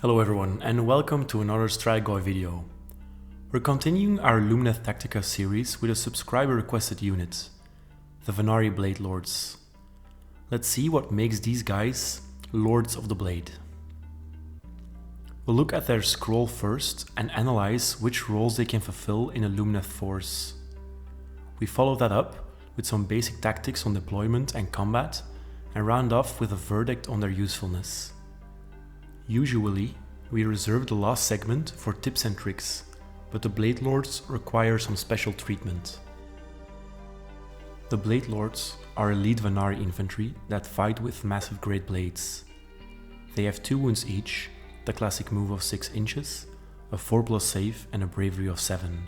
Hello everyone and welcome to another Strigoi video. We're continuing our Lumineth Tactics series with a subscriber requested unit, the Vanari Bladelords. Let's see what makes these guys Lords of the Blade. We'll look at their scroll first and analyze which roles they can fulfill in a Lumineth force. We follow that up with some basic tactics on deployment and combat and round off with a verdict on their usefulness. Usually, we reserve the last segment for tips and tricks, but the Bladelords require some special treatment. The Bladelords are elite Vanari infantry that fight with massive great blades. They have 2 wounds each, the classic move of 6 inches, a 4+ save and a bravery of 7.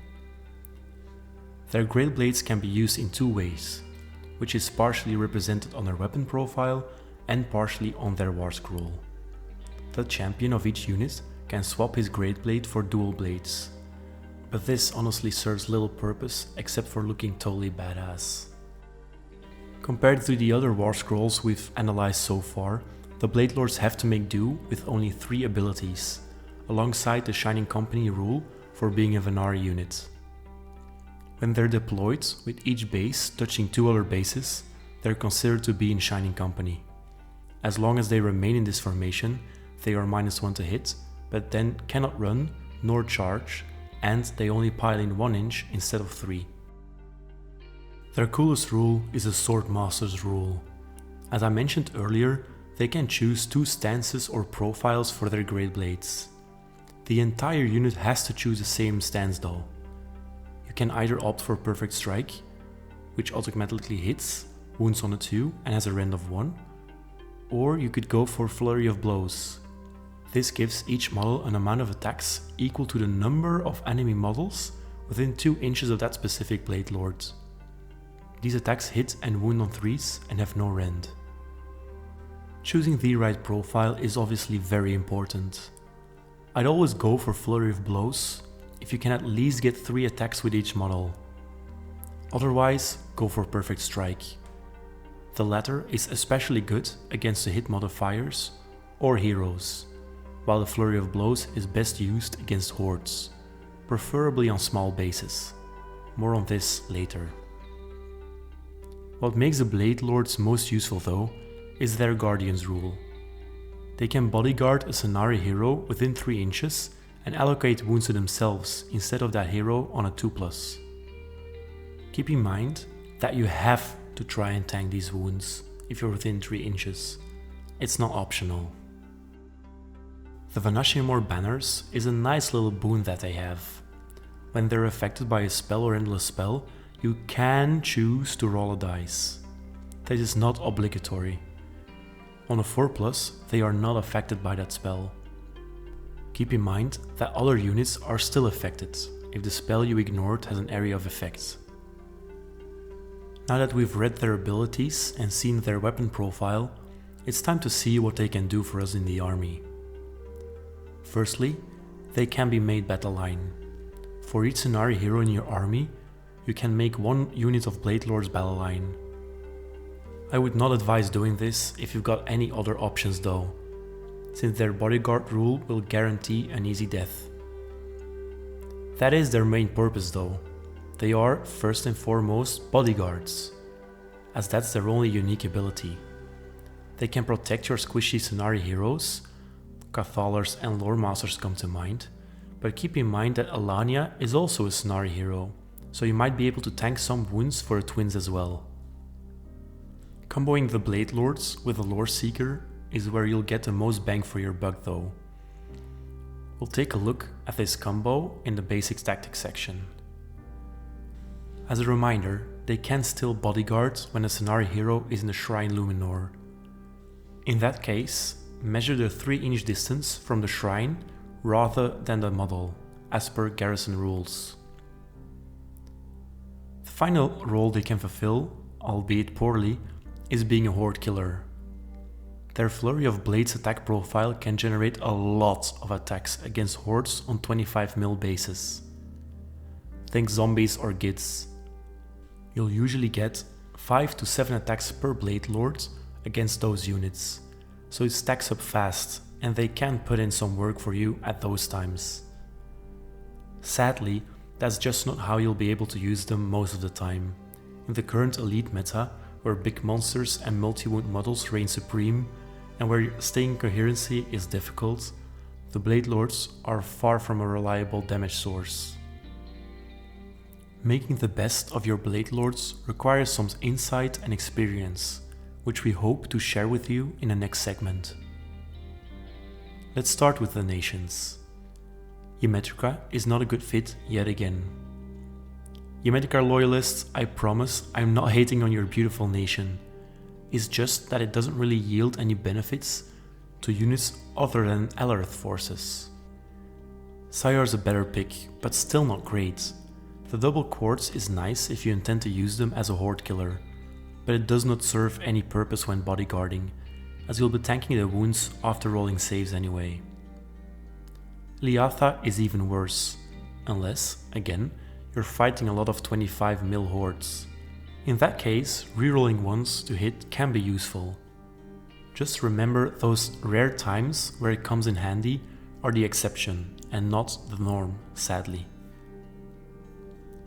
Their great blades can be used in 2 ways, which is partially represented on their weapon profile and partially on their war scroll. The champion of each unit can swap his great blade for dual blades, but this honestly serves little purpose except for looking totally badass. Compared to the other war scrolls we've analyzed so far, the Bladelords have to make do with only 3 abilities, alongside the Shining Company rule for being a Vanari unit. When they're deployed, with each base touching 2 other bases, they're considered to be in Shining Company. As long as they remain in this formation, they are -1 to hit, but then cannot run nor charge, and they only pile in 1 inch instead of 3. Their coolest rule is the Sword Master's rule. As I mentioned earlier, they can choose 2 stances or profiles for their great blades. The entire unit has to choose the same stance though. You can either opt for Perfect Strike, which automatically hits, wounds on a 2 and has a rend of 1, or you could go for Flurry of Blows. This gives each model an amount of attacks equal to the number of enemy models within 2 inches of that specific Bladelord. These attacks hit and wound on 3s and have no rend. Choosing the right profile is obviously very important. I'd always go for Flurry of Blows if you can at least get 3 attacks with each model. Otherwise, go for Perfect Strike. The latter is especially good against the hit modifiers or heroes, while the Flurry of Blows is best used against hordes, preferably on small bases. More on this later. What makes the Bladelords most useful though is their Guardian's rule. They can bodyguard a Cenari hero within 3 inches and allocate wounds to themselves instead of that hero on a 2+. Keep in mind that you have to try and tank these wounds if you're within 3 inches. It's not optional. The Vanashimor banners is a nice little boon that they have. When they're affected by a spell or endless spell, you can choose to roll a dice. This is not obligatory. On a 4+, they are not affected by that spell. Keep in mind that other units are still affected if the spell you ignored has an area of effect. Now that we've read their abilities and seen their weapon profile, it's time to see what they can do for us in the army. Firstly, they can be made battle line. For each Cenari hero in your army, you can make 1 unit of Bladelords battle line. I would not advise doing this if you've got any other options though, since their bodyguard rule will guarantee an easy death. That is their main purpose though. They are, first and foremost, bodyguards, as that's their only unique ability. They can protect your squishy Cenari heroes. Cathalars and Lore Masters come to mind, but keep in mind that Alania is also a Cenari hero, so you might be able to tank some wounds for the twins as well. Comboing the Bladelords with a Lore Seeker is where you'll get the most bang for your buck though. We'll take a look at this combo in the Basics Tactics section. As a reminder, they can still bodyguard when a Cenari hero is in the Shrine Luminor. In that case, measure the 3-inch distance from the shrine rather than the model, as per garrison rules. The final role they can fulfill, albeit poorly, is being a horde killer. Their Flurry of Blades attack profile can generate a lot of attacks against hordes on 25mm bases. Think zombies or gids. You'll usually get 5 to 7 attacks per Bladelord against those units, so it stacks up fast and they can put in some work for you at those times. Sadly, that's just not how you'll be able to use them most of the time. In the current elite meta, where big monsters and multi-wound models reign supreme, and where staying coherency is difficult, the Bladelords are far from a reliable damage source. Making the best of your Bladelords requires some insight and experience, which we hope to share with you in the next segment. Let's start with the nations. Ymetrica is not a good fit yet again. Ymetrica loyalists, I promise I'm not hating on your beautiful nation. It's just that it doesn't really yield any benefits to units other than Alarith forces. Sayar's a better pick, but still not great. The double quartz is nice if you intend to use them as a horde killer, but it does not serve any purpose when bodyguarding, as you'll be tanking the wounds after rolling saves anyway. Liatha is even worse, unless, again, you're fighting a lot of 25 mil hordes. In that case, rerolling ones to hit can be useful. Just remember those rare times where it comes in handy are the exception and not the norm, sadly.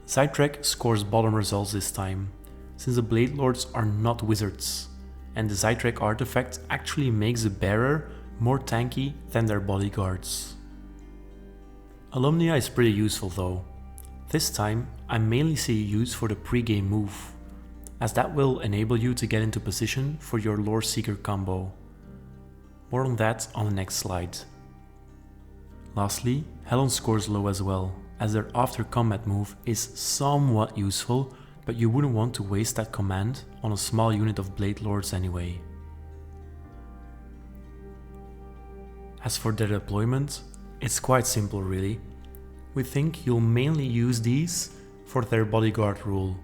Zytrek scores bottom results this time, since the Bladelords are not wizards, and the Zytrek artifact actually makes the bearer more tanky than their bodyguards. Alumnia is pretty useful though. This time I mainly see use for the pre-game move, as that will enable you to get into position for your Lore Seeker combo. More on that on the next slide. Lastly, Helon scores low as well, as their after combat move is somewhat useful, but you wouldn't want to waste that command on a small unit of Bladelords anyway. As for their deployment, it's quite simple really. We think you'll mainly use these for their bodyguard rule,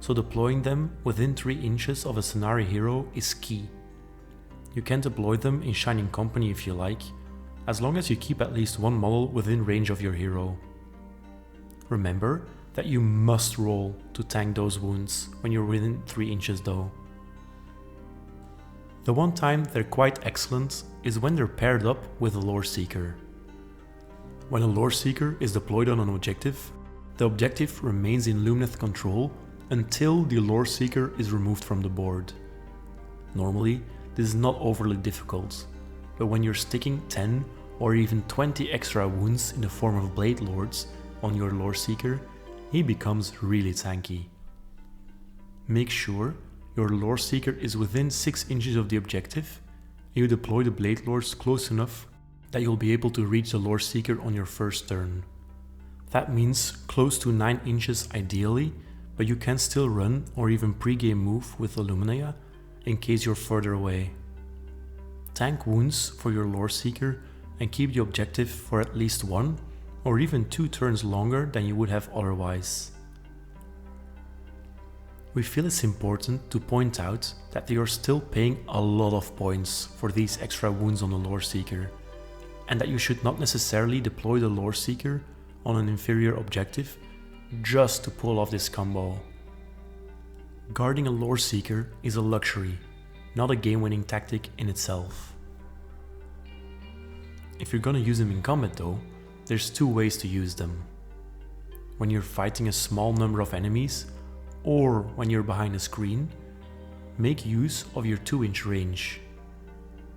so deploying them within 3 inches of a Cenari hero is key. You can deploy them in Shining Company if you like, as long as you keep at least one model within range of your hero. Remember that you must roll to tank those wounds when you're within 3 inches though. The one time they're quite excellent is when they're paired up with a Lore Seeker. When a Lore Seeker is deployed on an objective, the objective remains in Lumineth control until the Lore Seeker is removed from the board. Normally, this is not overly difficult, but when you're sticking 10 or even 20 extra wounds in the form of Bladelords on your Lore Seeker, he becomes really tanky. Make sure your Lore Seeker is within 6 inches of the objective and you deploy the Bladelords close enough that you'll be able to reach the Lore Seeker on your first turn. That means close to 9 inches ideally, but you can still run or even pre-game move with the Lumina in case you're further away. Tank wounds for your Lore Seeker and keep the objective for at least 1 or even 2 turns longer than you would have otherwise. We feel it's important to point out that you're still paying a lot of points for these extra wounds on the Lore Seeker, and that you should not necessarily deploy the Lore Seeker on an inferior objective just to pull off this combo. Guarding a Lore Seeker is a luxury, not a game-winning tactic in itself. If you're gonna use them in combat though, there's 2 ways to use them. When you're fighting a small number of enemies, or when you're behind a screen, make use of your 2-inch range.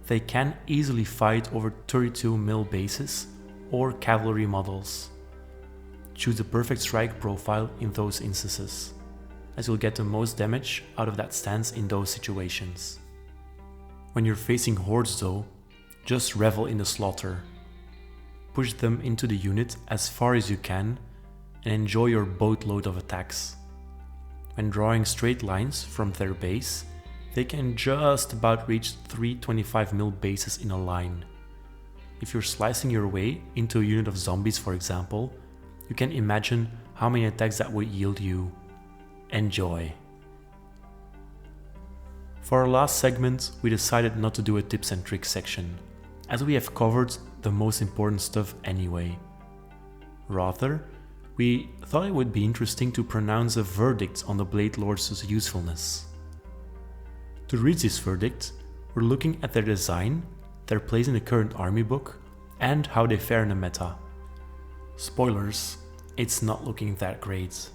They can easily fight over 32 mil bases or cavalry models. Choose the perfect strike profile in those instances, as you'll get the most damage out of that stance in those situations. When you're facing hordes though, just revel in the slaughter. Push them into the unit as far as you can and enjoy your boatload of attacks. When drawing straight lines from their base, they can just about reach 3 25 mil bases in a line. If you're slicing your way into a unit of zombies for example, you can imagine how many attacks that would yield you. Enjoy! For our last segment, we decided not to do a tips and tricks section, as we have covered the most important stuff anyway. Rather, we thought it would be interesting to pronounce a verdict on the Bladelords' usefulness. To reach this verdict, we're looking at their design, their place in the current army book, and how they fare in the meta. Spoilers, it's not looking that great.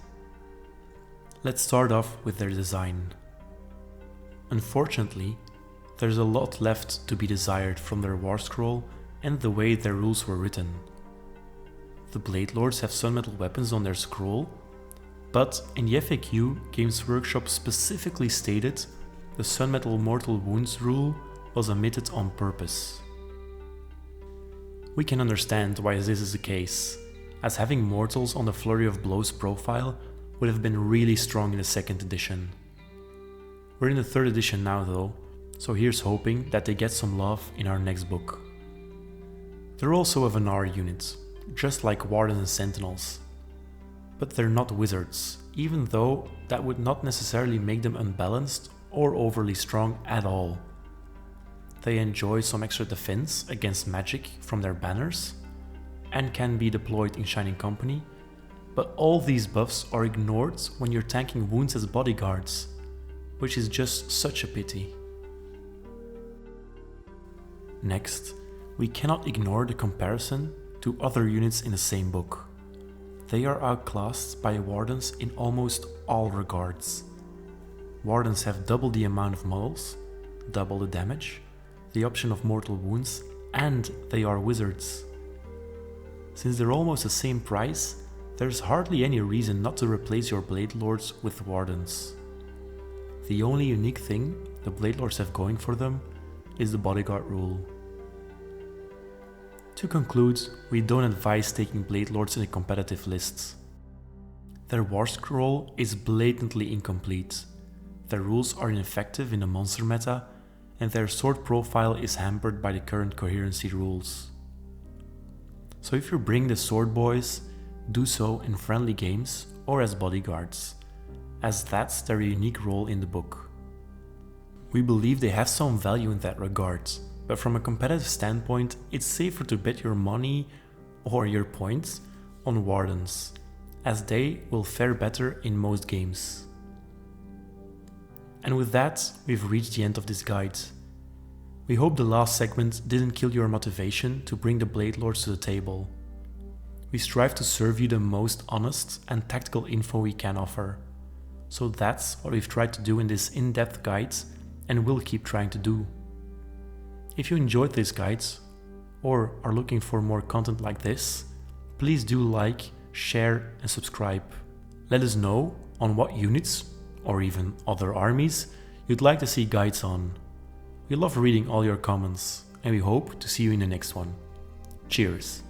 Let's start off with their design. Unfortunately, there's a lot left to be desired from their war scroll and the way their rules were written. The Bladelords have sunmetal weapons on their scroll, but in the FAQ, Games Workshop specifically stated the sunmetal mortal wounds rule was omitted on purpose. We can understand why this is the case, as having mortals on the Flurry of Blows profile would have been really strong in the 2nd edition. We're in the 3rd edition now though, so here's hoping that they get some love in our next book. They're also a Venar unit, just like Wardens and Sentinels. But they're not wizards, even though that would not necessarily make them unbalanced or overly strong at all. They enjoy some extra defense against magic from their banners, and can be deployed in Shining Company, but all these buffs are ignored when you're tanking wounds as bodyguards, which is just such a pity. Next, we cannot ignore the comparison to other units in the same book. They are outclassed by Wardens in almost all regards. Wardens have double the amount of models, double the damage, the option of mortal wounds, and they are wizards. Since they're almost the same price, there's hardly any reason not to replace your Bladelords with Wardens. The only unique thing the Bladelords have going for them is the bodyguard rule. To conclude, we don't advise taking Bladelords in a competitive list. Their war scroll is blatantly incomplete, their rules are ineffective in the monster meta, and their sword profile is hampered by the current coherency rules. So if you bring the sword boys, do so in friendly games or as bodyguards, as that's their unique role in the book. We believe they have some value in that regard, but from a competitive standpoint, it's safer to bet your money or your points on Wardens, as they will fare better in most games. And with that, we've reached the end of this guide. We hope the last segment didn't kill your motivation to bring the Bladelords to the table. We strive to serve you the most honest and tactical info we can offer. So that's what we've tried to do in this in-depth guide and will keep trying to do. If you enjoyed this guide or are looking for more content like this, please do like, share and subscribe. Let us know on what units or even other armies you'd like to see guides on. We love reading all your comments and we hope to see you in the next one. Cheers!